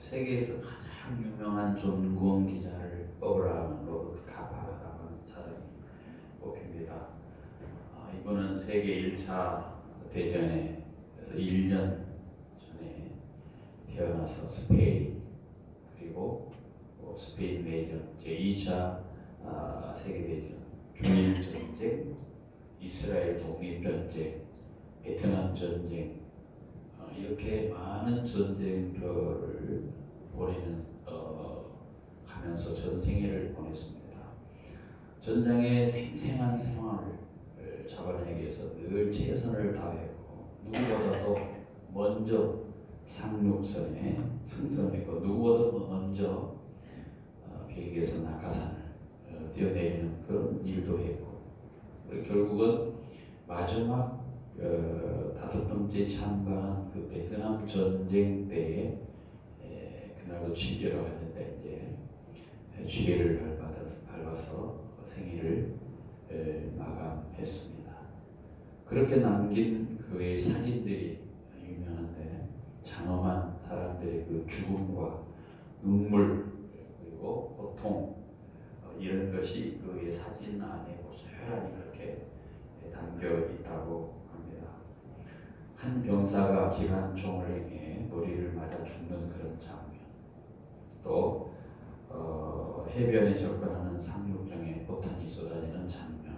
세계에서 가장 유명한 전공 기자를 뽑으라면 로버트 카파라는 사람이 뽑힙니다. 이분은 세계 1차 대전에서 1년 전에 태어나서 스페인 그리고 스페인 내전 제2차 세계대전, 중일전쟁, 이스라엘 독립전쟁, 베트남 전쟁 이렇게 많은 전쟁들을 하면서 전 생애를 보냈습니다. 전장의 생생한 생활을 잡아내기 위해서 늘 최선을 다했고 누구보다도 먼저 상륙선에 승선했고 누구보다도 먼저 비행기에서 낙하산을 뛰어내리는 그런 일도 했고 결국은 마지막 5번째 참가한 그 베트남 전쟁 때에 그날도 취재를 했는데 이제 취재를 밟아서 생일을 마감했습니다. 그렇게 남긴 그의 사진들이 유명한데 장엄한 사람들의 그 죽음과 눈물 그리고 고통 이런 것이 그의 사진 안에 고스란히 그렇게 담겨 있다고 합니다. 한 병사가 기관총을 향해 머리를 맞아 죽는 그런 장면, 또 해변에 접근하는 상륙정에 포탄이 쏟아지는 장면,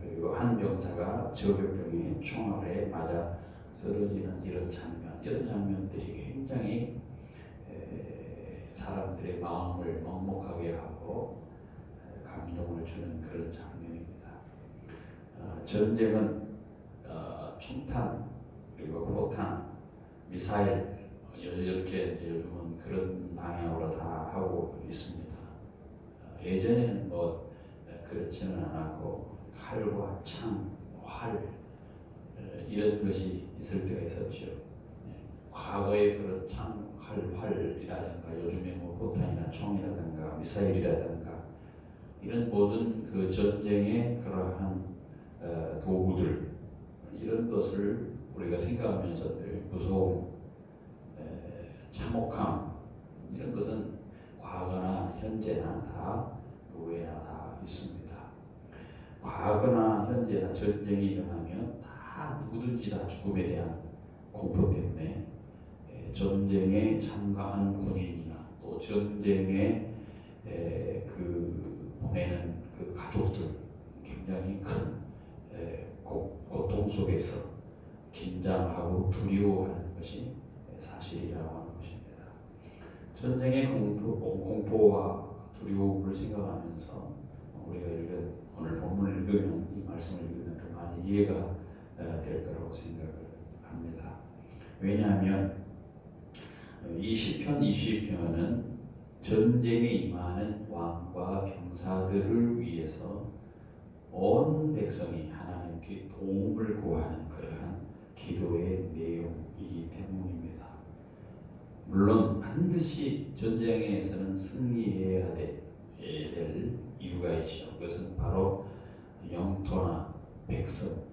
그리고 한 병사가 저격병에 총알에 맞아 쓰러지는 이런 장면들이 굉장히 사람들의 마음을 먹먹하게 하고 감동을 주는 그런 장면입니다. 전쟁은 총탄 그리고 포탄, 미사일 이렇게 요즘은 그런 방향으로 다 하고 있습니다. 예전에는 그렇지는 않았고 칼과 창, 활 이런 것이 있을 때가 있었죠. 과거에 그런 창, 활이라든가 요즘에 포탄이나 총이라든가 미사일이라든가 이런 모든 그 전쟁의 그러한 도구들 이런 것을 우리가 생각하면서 늘 무서움, 참혹함 이런 것은 과거나 현재나 다 누구에나 다 있습니다. 과거나 현재나 전쟁이 일어나면 다 누구든지 다 죽음에 대한 공포 때문에 전쟁에 참가한 군인이나 또 전쟁에 보내는 그 가족들 굉장히 큰 고통 속에서 긴장하고 두려워하는 것이 사실이라고 하는 것입니다. 전쟁의 공포와 두려움을 생각하면서 우리가 오늘 본문을 읽으면 이 말씀을 읽으면 더 많이 이해가 될 거라고 생각을 합니다. 왜냐하면 이 시편 20편은 전쟁에 임하는 왕과 병사들을 위해서 온 백성이 하나님께 도움을 구하는 그러한 기도의 내용이기 때문입니다. 물론 반드시 전쟁에서는 승리해야 될 이유가 있죠. 그것은 바로 영토나 백성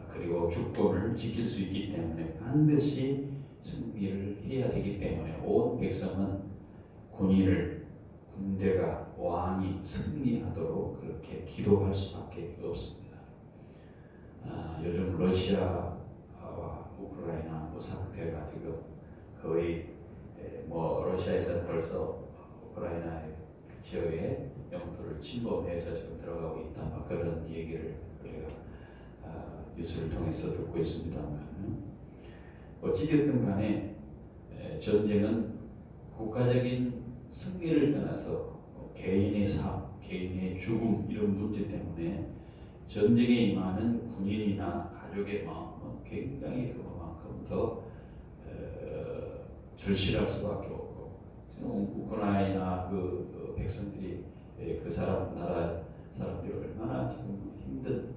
그리고 주권을 지킬 수 있기 때문에 반드시 승리를 해야 되기 때문에 온 백성은 군대가 왕이 승리하도록 그렇게 기도할 수밖에 없습니다. 요즘 러시아와 우크라이나 사태가 지금 거의 러시아에서는 벌써 우크라이나 지역의 영토를 침범해서 지금 들어가고 있다 그런 얘기를 우리가 뉴스를 통해서 듣고 있습니다만 어찌됐든 간에 전쟁은 국가적인 승리를 떠나서 개인의 삶, 개인의 죽음 이런 문제 때문에 전쟁에 임하는 군인이나 가족의 마음은 굉장히 그만큼 더 절실할 수밖에 없고 우크라이나 그 백성들이 나라 사람들이 얼마나 지금 힘든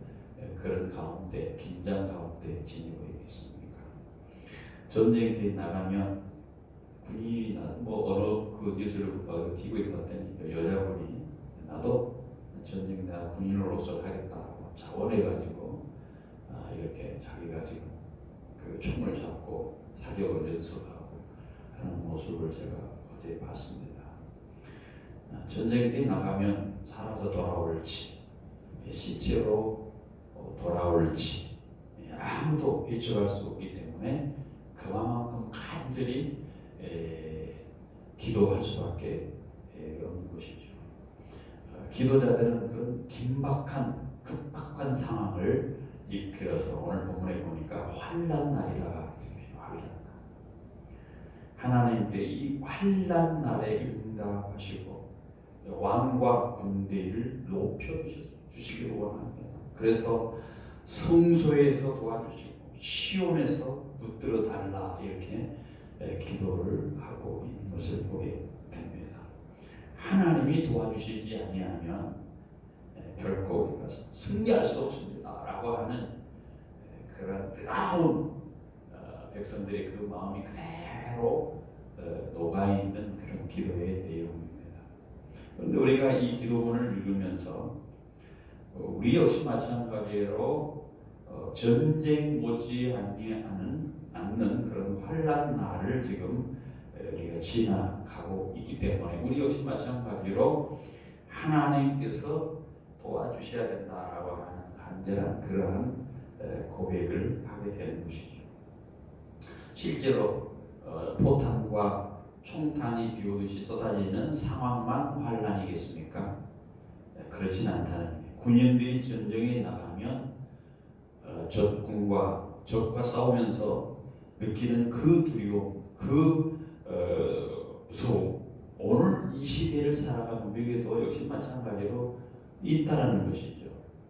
그런 가운데 긴장 가운데 지니고 있습니까? 전쟁에 나가면 군인이나 어느 그 뉴스를 TV를 봤더니 여자분이 나도 전쟁에 나가 군인으로서 하겠다고 자원해가지고 이렇게 자기가 지금 그 총을 잡고 사격을 연습하고 하는 모습을 제가 어제 봤습니다. 전쟁터에 나가면 살아서 돌아올지 실제로 돌아올지 아무도 예측할 수 없기 때문에 그만큼 간절히 기도할 수밖에 없는 것이죠. 기도자들은 그런 긴박한 급박한 상황을 이끌어서 오늘 본문에 보니까 환난 날이라 환난 날. 하나님께 이 환난 날에 응답하시고 왕과 군대를 높여주시기를 원합니다. 그래서 성소에서 도와주시고 시온에서 붙들어 달라 이렇게 기도를 하고 있는 것을 보게 됩니다. 하나님이 도와주시지 아니하면 결코 우리가 승리할 수 없습니다 라고 하는 그런 뜨거운 백성들의 그 마음이 그대로 녹아있는 그런 기도의 내용입니다. 그런데 우리가 이 기도문을 읽으면서 우리 역시 마찬가지로 전쟁 못지않는 그런 환난 날을 지금 우리가 지나가고 있기 때문에 우리 역시 마찬가지로 하나님께서 도와주셔야 된다라고 하는 간절한 그러한 고백을 하게 되는 것이죠. 실제로 포탄과 총탄이 비오듯이 쏟아지는 상황만 환난이겠습니까? 그렇진 않다는 거예요. 군인들이 전쟁에 나가면 적과 싸우면서 느끼는 그 두려움, 그 무서움, 오늘 이 시대를 살아가는 우리에게도 역시 마찬가지로 있다라는 것이죠.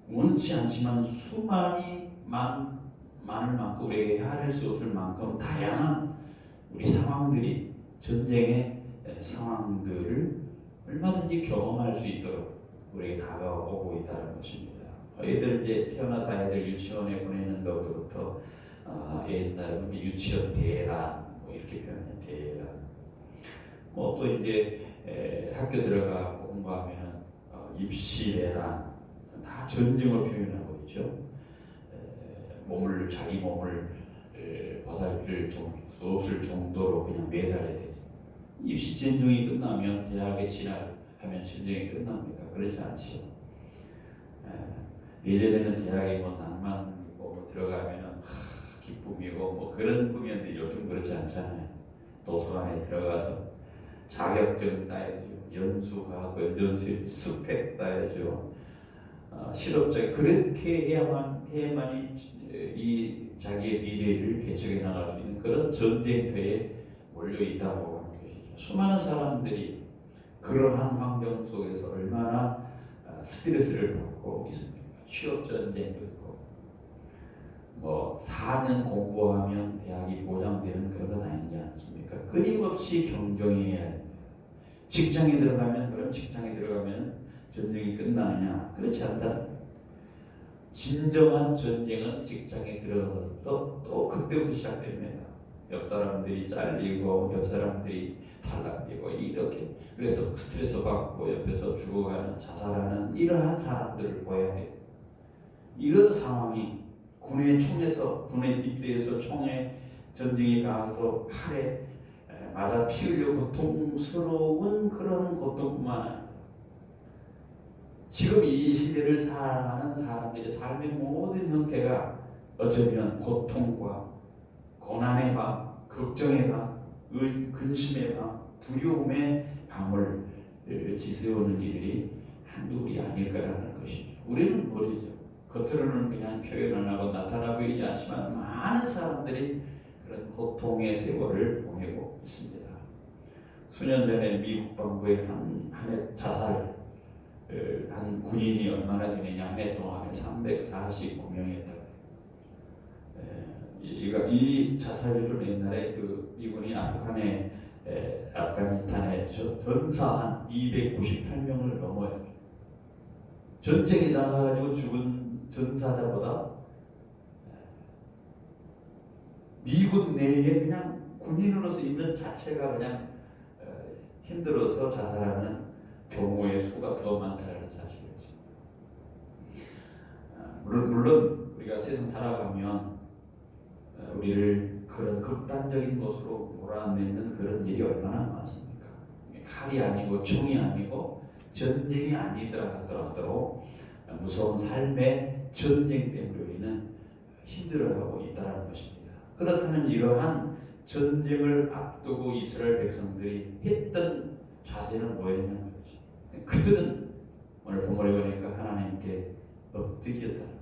원치 않지만 많을 만큼 우리에게 헤아릴 수 없을 만큼 다양한 우리 상황들이 전쟁의 상황들을 얼마든지 경험할 수 있도록 우리에게 다가오고 있다는 것입니다. 애들 이제 태어나서 아이들 유치원에 보내는 것부터 옛날에 유치원 대란 뭐 이렇게 표현해요. 대란. 뭐 또 이제 학교 들어가 공부하면 입시 대란 다 전쟁을 표현하고 있죠. 자기 몸을 보살필 수 없을 정도로 그냥 매달려야 되죠. 입시 전쟁이 끝나면 대학에 진학하면 전쟁이 끝납니까? 그렇지 않죠. 예전에는 대학에 뭐 낭만이고 뭐 들어가면은 기쁨이고 뭐 그런 꿈이었는데 요즘 그렇지 않잖아요. 도서관에 들어가서 자격증 따야죠. 연수하고 연수 스펙 따야죠. 실업자 그렇게 해야만이 이 자기의 미래를 개척해 나갈 수 있는 그런 전쟁터에 몰려 있다고 하는 것이죠. 수많은 사람들이 그러한 환경 속에서 얼마나 스트레스를 받고 있습니다. 취업 전쟁도 있고, 뭐 4년 공부하면 대학이 보장되는 그런 건 아니지 않습니까? 끊임없이 경쟁해야 됩니다. 직장에 들어가면 그럼 직장에 들어가면 전쟁이 끝나느냐? 그렇지 않다. 진정한 전쟁은 직장에 들어가서 또 그때부터 시작됩니다. 옆 사람들이 잘리고 옆 사람들이 탈락되고 이렇게 그래서 스트레스 받고 옆에서 죽어가는 자살하는 이러한 사람들을 보아야 돼요. 이런 상황이 군의 뒷대에서 총에 전쟁이 가서 칼에 맞아 피 흘려 고통스러운 그런 고통뿐만 아니라 지금 이 시대를 살아가는 사람들의 삶의 모든 형태가 어쩌면 고통과 고난의 밤, 걱정의 밤, 근심의 밤, 두려움의 밤을 지새우는 일이 한둘이 아닐 거라는 것이죠. 우리는 모르죠. 겉으로는 그냥 표현 안 하고 나타나 보이지 않지만 많은 사람들이 그런 고통의 세월을 보내고 있습니다. 수년 전에 미 국방부의 한 해 자살 한 군인이 얼마나 되느냐 한 해 동안에 349명이었다고. 이 자살률은 옛날에 그 미군이 아프가니스탄에 전사한 298명을 넘어요. 전쟁에 나가가지고 죽은 전사자보다 미군 내에 그냥 군인으로서 있는 자체가 그냥 힘들어서 자살하는 경우의 수가 더 많다는 사실이죠. 물론 우리가 세상 살아가면 우리를 그런 극단적인 곳으로 몰아내는 그런 일이 얼마나 많습니까? 칼이 아니고 총이 아니고 전쟁이 아니더라 하더라도 무서운 삶의 전쟁 때문에 우리는 힘들어하고 있다는 것입니다. 그렇다면 이러한 전쟁을 앞두고 이스라엘 백성들이 했던 자세는 뭐였냐는 거지. 그들은 오늘 본문에 보니까 하나님께 엎드렸다는 거예요.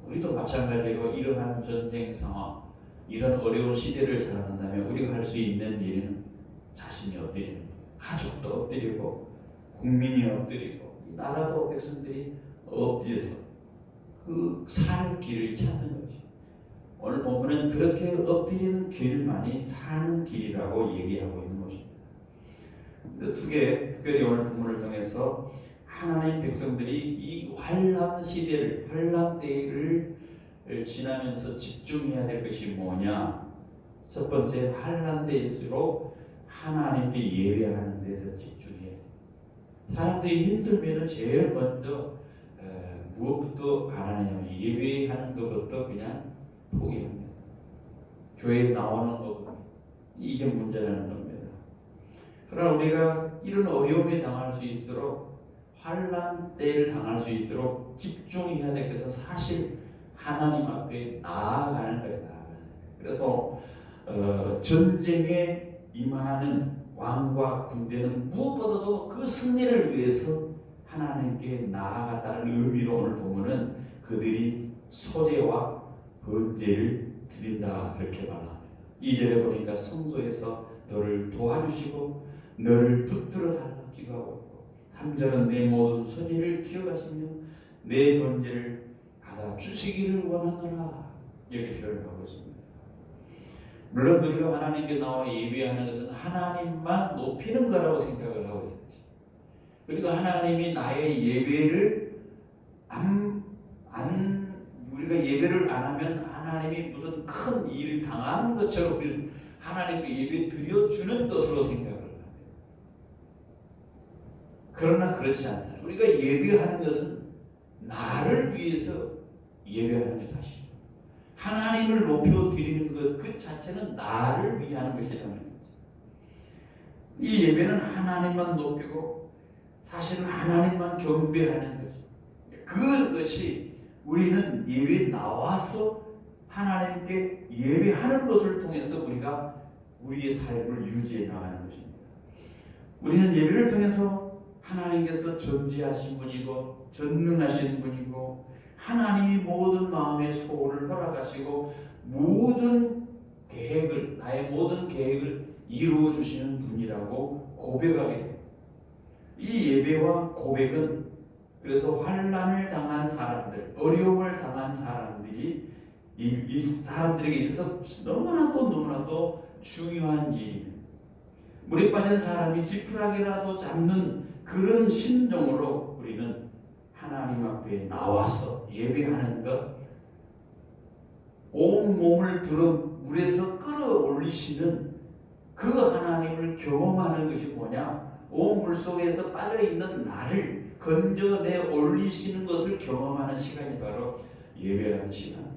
우리도 마찬가지로 이러한 전쟁 상황, 이런 어려운 시대를 살아간다면 우리가 할 수 있는 일은 자신이 엎드리는 거예요. 가족도 엎드리고 국민이 엎드리고 이 나라도 백성들이 엎드려서 그 살 길을 찾는 거지. 오늘 본문은 그렇게 엎드리는 길만이 사는 길이라고 얘기하고 있는 것입니다. 두 개, 특별히 오늘 본문을 통해서 하나님 백성들이 이 환난 시대를, 환난 때를 지나면서 집중해야 될 것이 뭐냐? 첫 번째, 환난 때일수록 하나님께 예배하는 데 더 집중해야 돼. 사람들이 힘들면 제일 먼저 무엇부터 안 하느냐면 예배하는 것부터 그냥 포기합니다. 교회에 나오는 것부터. 이게 문제라는 겁니다. 그러나 우리가 이런 어려움에 당할 수 있도록 환난 때를 당할 수 있도록 집중해야 될 것은 사실 하나님 앞에 나아가는 거예요. 그래서 전쟁에 임하는 왕과 군대는 무엇보다도 그 승리를 위해서 하나님께 나아갔다는 의미로 오늘 보면은 그들이 소제와 번제를 드린다 그렇게 말합니다. 2절에 보니까 성소에서 너를 도와주시고 너를 붙들어 달라 기도하고 있고 3절은 내 모든 소제를 기억하시며 내 번제를 받아 주시기를 원하노라 이렇게 표현하고 있습니다. 물론 우리가 하나님께 나와 예배하는 것은 하나님만 높이는 거라고 생각을 하고 있습니다. 그리고 하나님이 나의 예배를 우리가 예배를 안 하면 하나님이 무슨 큰 일을 당하는 것처럼 하나님께 예배 드려주는 것으로 생각을 합니다. 그러나 그렇지 않다. 우리가 예배하는 것은 나를 위해서 예배하는 게 사실이에요. 하나님을 높여 드리는 것 그 자체는 나를 위한 것이라는 거죠. 이 예배는 하나님만 높이고 사실은 하나님만 경배하는 거죠. 그것이 우리는 예배에 나와서 하나님께 예배하는 것을 통해서 우리가 우리의 삶을 유지해 나가는 것입니다. 우리는 예배를 통해서 하나님께서 전지하신 분이고 전능하신 분이고 하나님이 모든 마음의 소원을 허락하시고 모든 계획을 나의 모든 계획을 이루어 주시는 분이라고 고백하게 됩니다. 이 예배와 고백은 그래서 환난을 당한 사람들, 어려움을 당한 사람들이 이 사람들에게 있어서 너무나도 중요한 일입니다. 물에 빠진 사람이 지푸라기라도 잡는 그런 심정으로 우리는 하나님 앞에 나와서 예배하는 것, 온 몸을 들어 물에서 끌어올리시는 그 하나님을 경험하는 것이 뭐냐? 온 물속에서 빠져있는 나를 건져내 올리시는 것을 경험하는 시간이 바로 예배라는 시간.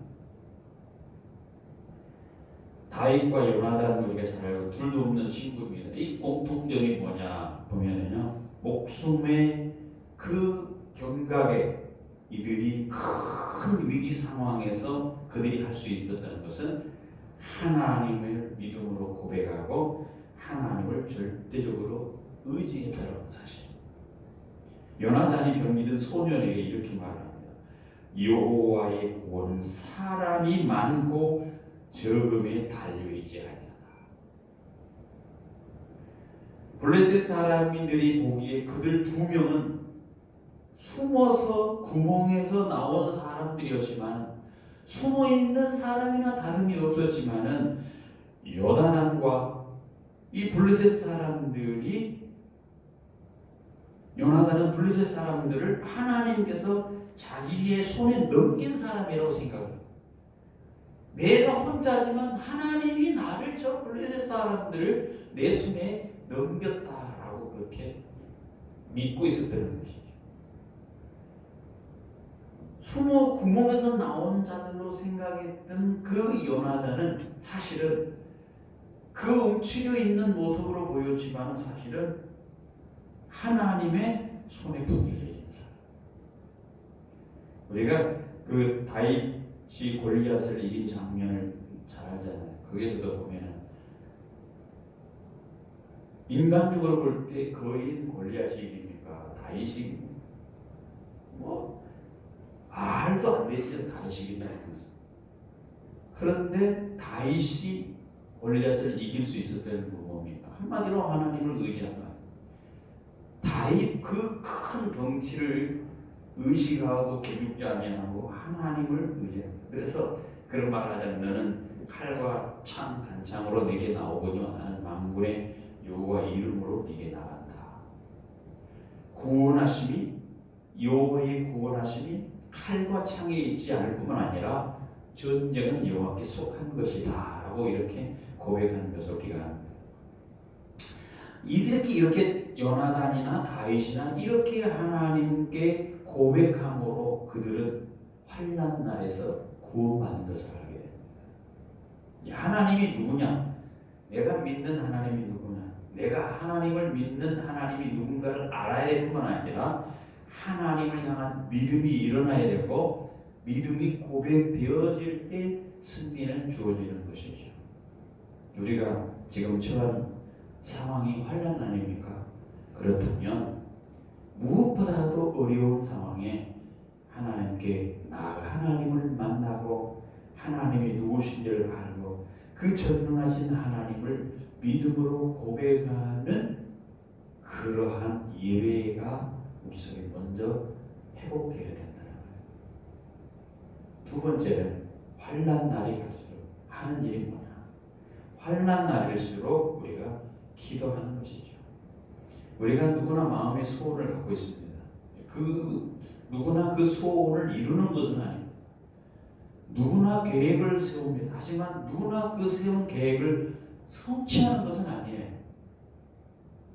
다윗과 요나단 우리가 잘 알고 둘도 없는 친구입니다. 이 공통점이 뭐냐 보면은요, 목숨의 그 경각에 이들이 큰 위기 상황에서 그들이 할 수 있었다는 것은 하나님을 믿음으로 고백하고 하나님을 절대적으로 의지했다는 사실. 요나단이 병기든 소년에게 이렇게 말합니다. 여호와의 구원은 사람이 많고 적음에 달려있지 아니하다. 블레셋 사람들이 보기에 그들 두 명은 숨어서 구멍에서 나온 사람들이었지만 숨어있는 사람이나 다름이 없었지만은 요나단과 이 블레셋 사람들이 요나단은 블레셋 사람들을 하나님께서 자기의 손에 넘긴 사람이라고 생각합니다. 내가 혼자지만 하나님이 나를 저 블레셋 사람들을 내 손에 넘겼다라고 그렇게 믿고 있었다는 것이죠. 수모 구멍에서 나온 자들로 생각했던 그 요나단은 사실은 그 움츠려 있는 모습으로 보였지만 사실은 하나님의 손에 붙들려 있는 사람. 우리가 그 다윗이 골리앗을 이긴 장면을 잘 알잖아요. 거기에서도 보면은 인간적으로 볼 때 거의 골리앗이 이깁니까? 다윗이 뭐 말도 안 되죠. 다윗이 이긴다는 것은. 그런데 다윗이 골리앗을 이길 수 있었던 게 뭡니까? 한마디로 하나님을 의지한 거예요. 다윗 그 큰 덩치를 의식하고 기죽지 아니하고 하나님을 의지합니다. 그래서 그런 말을 하자면 너는 칼과 창 단창으로 내게 나오거니와 나는 만군의 여호와 이름으로 네게 나간다. 구원하심이 여호와의 구원하심이 칼과 창에 있지 않을 뿐만 아니라 전쟁은 여호와께 속한 것이다 라고 이렇게 고백하는 것을 우리가 합니다. 이렇게 요나단이나 다윗이나 이렇게 하나님께 고백함으로 그들은 환난 날에서 구원받는 것을 알게 됩니다. 하나님이 누구냐? 내가 믿는 하나님이 누구냐? 내가 하나님을 믿는 하나님이 누군가를 알아야 될 뿐만 아니라 하나님을 향한 믿음이 일어나야 되고 믿음이 고백되어질 때 승리는 주어지는 것이죠. 우리가 지금 처한 상황이 환난 아닙니까? 그렇다면 무엇보다도 어려운 상황에 하나님께 나아가 하나님을 만나고 하나님이 누구신지를 알고 그 전능하신 하나님을 믿음으로 고백하는 그러한 예배가 우리 속에 먼저 회복되어야 된다는 거예요. 두 번째는 환난 날이 갈수록 하는 일이 뭐냐? 환난 날일수록 우리가 기도하는 것이죠. 우리가 누구나 마음의 소원을 갖고 있습니다. 누구나 그 소원을 이루는 것은 아닙니다. 누구나 계획을 세웁니다. 하지만 누구나 그 세운 계획을 성취하는 것은 아니에요.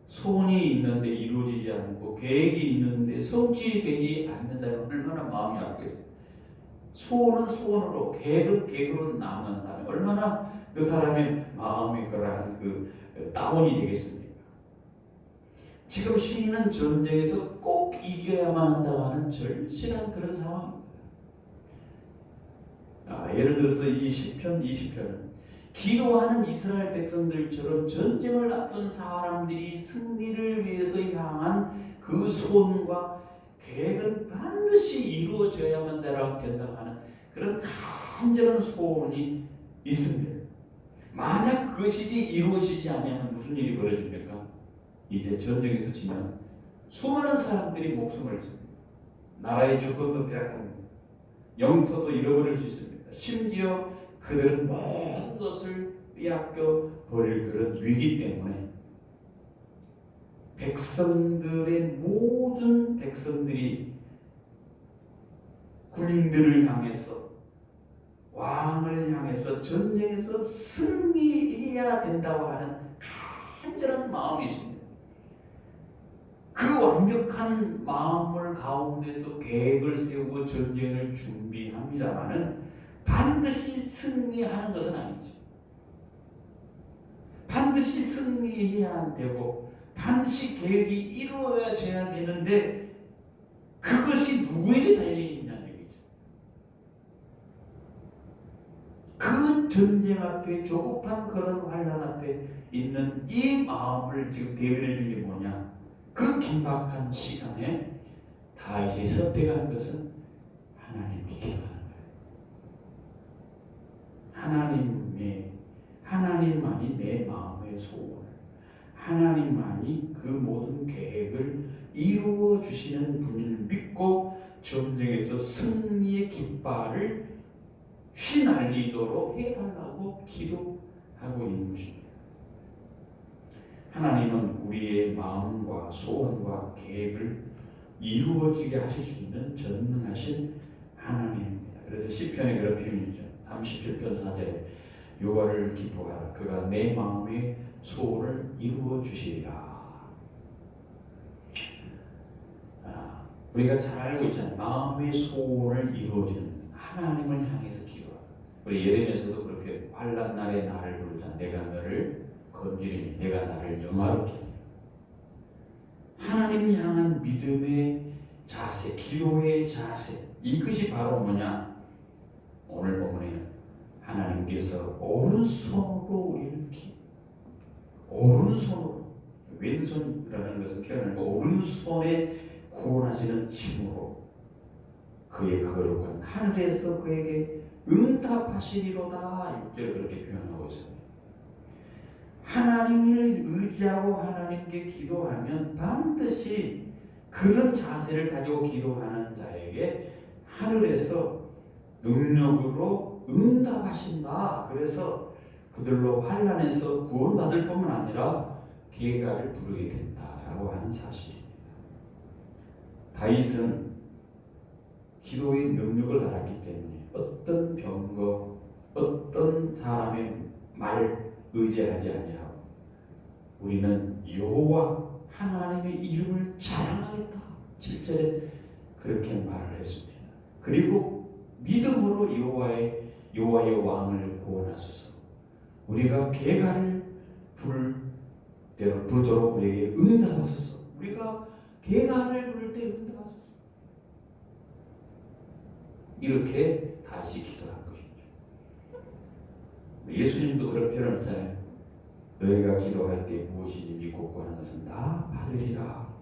소원이 있는데 이루어지지 않고 계획이 있는데 성취되지 않는다면 얼마나 마음이 아프겠어요. 소원은 소원으로 계획은 계획으로 남는다면 얼마나 그 사람의 마음이 그러한 그 다운이 되겠습니까? 지금 시인은 전쟁에서 꼭 이겨야만 한다고 하는 절실한 그런 상황입니다. 예를 들어서 이 시편 20편은 기도하는 이스라엘 백성들처럼 전쟁을 앞둔 사람들이 승리를 위해서 향한 그 소원과 계획은 반드시 이루어져야만 된다고 하는 그런 간절한 소원이 있습니다. 만약 그것이 이루어지지 않으면 무슨 일이 벌어집니까? 이제 전쟁에서 지면 수많은 사람들이 목숨을 잃습니다. 나라의 주권도 빼앗깁니다. 영토도 잃어버릴 수 있습니다. 심지어 그들은 모든 것을 빼앗겨 버릴 그런 위기 때문에 모든 백성들이 군인들을 향해서 왕을 향해서 전쟁에서 승리해야 된다고 하는 간절한 마음이 있습니다. 그 완벽한 마음을 가운데서 계획을 세우고 전쟁을 준비합니다마는 반드시 승리하는 것은 아니죠. 반드시 승리해야 되고 반드시 계획이 이루어져야 되는데 그것이 누구에게 달려있냐는 얘기죠. 그 전쟁 앞에 조급한 그런 환난 앞에 있는 이 마음을 지금 대변해 준 게 뭐냐? 그 긴박한 시간에 다윗이 선택한 것은 하나님께 기도하는 거예요. 하나님만이 내 마음의 소원을, 하나님만이 그 모든 계획을 이루어 주시는 분을 믿고 전쟁에서 승리의 깃발을 휘날리도록 해달라고 기도하고 있는 것입니다. 하나님은 우리의 마음과 소원과 계획을 이루어지게 하실 수 있는 전능하신 하나님입니다. 그래서 시편에 그런 표현이죠. 37편 4절에 여호와를 기뻐하라. 그가 내 마음의 소원을 이루어 주시리라. 우리가 잘 알고 있잖아요. 마음의 소원을 이루어지는 하나님을 향해서 기도하라. 우리 예레미야에서도 그렇게 환난 날에 나를 부르자. 내가 너를 건지리니 내가 나를 영화롭게 하리라. 하나님 향한 믿음의 자세, 기도의 자세, 이것이 바로 뭐냐? 오늘 본문에 하나님께서 오른손으로 우리를 오른손으로, 왼손이라는 것은 표현하는 거, 오른손에 구원하시는 힘으로 그의 거룩한 하늘에서 그에게 응답하시리로다. 6절 그렇게 표현하고 있습니다. 하나님을 의지하고 하나님께 기도하면 반드시 그런 자세를 가지고 기도하는 자에게 하늘에서 능력으로 응답하신다. 그래서 그들로 환난에서 구원받을 뿐만 아니라 기회가를 부르게 된다라고 하는 사실입니다. 다윗은 기도의 능력을 알았기 때문에 어떤 병거, 어떤 사람의 말을 의지하지 아니하고 우리는 여호와 하나님의 이름을 자랑하겠다. 7절에 그렇게 말을 했습니다. 그리고 믿음으로 여호와의 왕을 구원하소서. 우리가 계가를 부르도록 우리에게 응답하소서. 우리가 계가를 부를 때 응답하소서. 이렇게 다시 기도한 것이죠. 예수님도 그런 표현을 했잖아요. 너희가 기도할 때 무엇이니 믿고 구하는 것은 다 받으리라.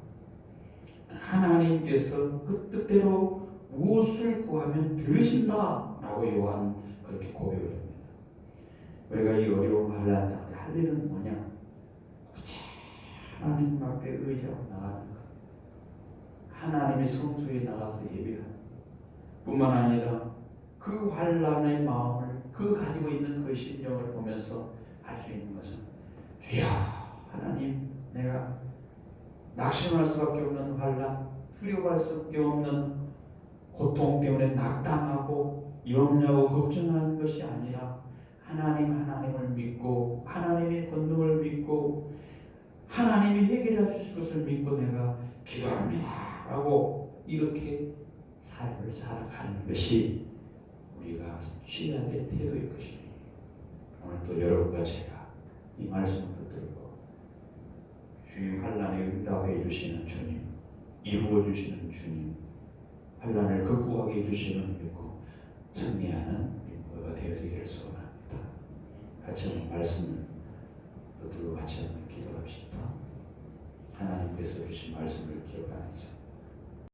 하나님께서 그 뜻대로 무엇을 구하면 들으신다 라고 요한 그렇게 고백을 합니다. 우리가 이 어려움 환난 가운데 할 일은 뭐냐? 하나님 앞에 의지하고 나가는 것, 하나님의 성소에 나가서 예배하는 뿐만 아니라 그 환난의 마음을, 그 가지고 있는 그 심령을 보면서 할 수 있는 것은, 주야 하나님, 내가 낙심할 수밖에 없는 환난, 두려워할 수밖에 없는 고통 때문에 낙담하고 염려하고 걱정하는 것이 아니라 하나님을 믿고 하나님의 권능을 믿고 하나님이 해결해 주실 것을 믿고 내가 기도합니다 라고 이렇게 삶을 살아가는 것이 우리가 취해야 될 태도일 것입니다. 오늘 또 여러분과 제가 이 말씀을 붙들고 주님 환난에 응답해 주시는 주님, 이루어 주시는 주님, 환난을 극복하게 해주시는 믿고 승리하는 믿음가 되어지기를 소원합니다. 같이 한번 말씀을 붙들고 같이 한번 기도합시다. 하나님께서 주신 말씀을 기억하면서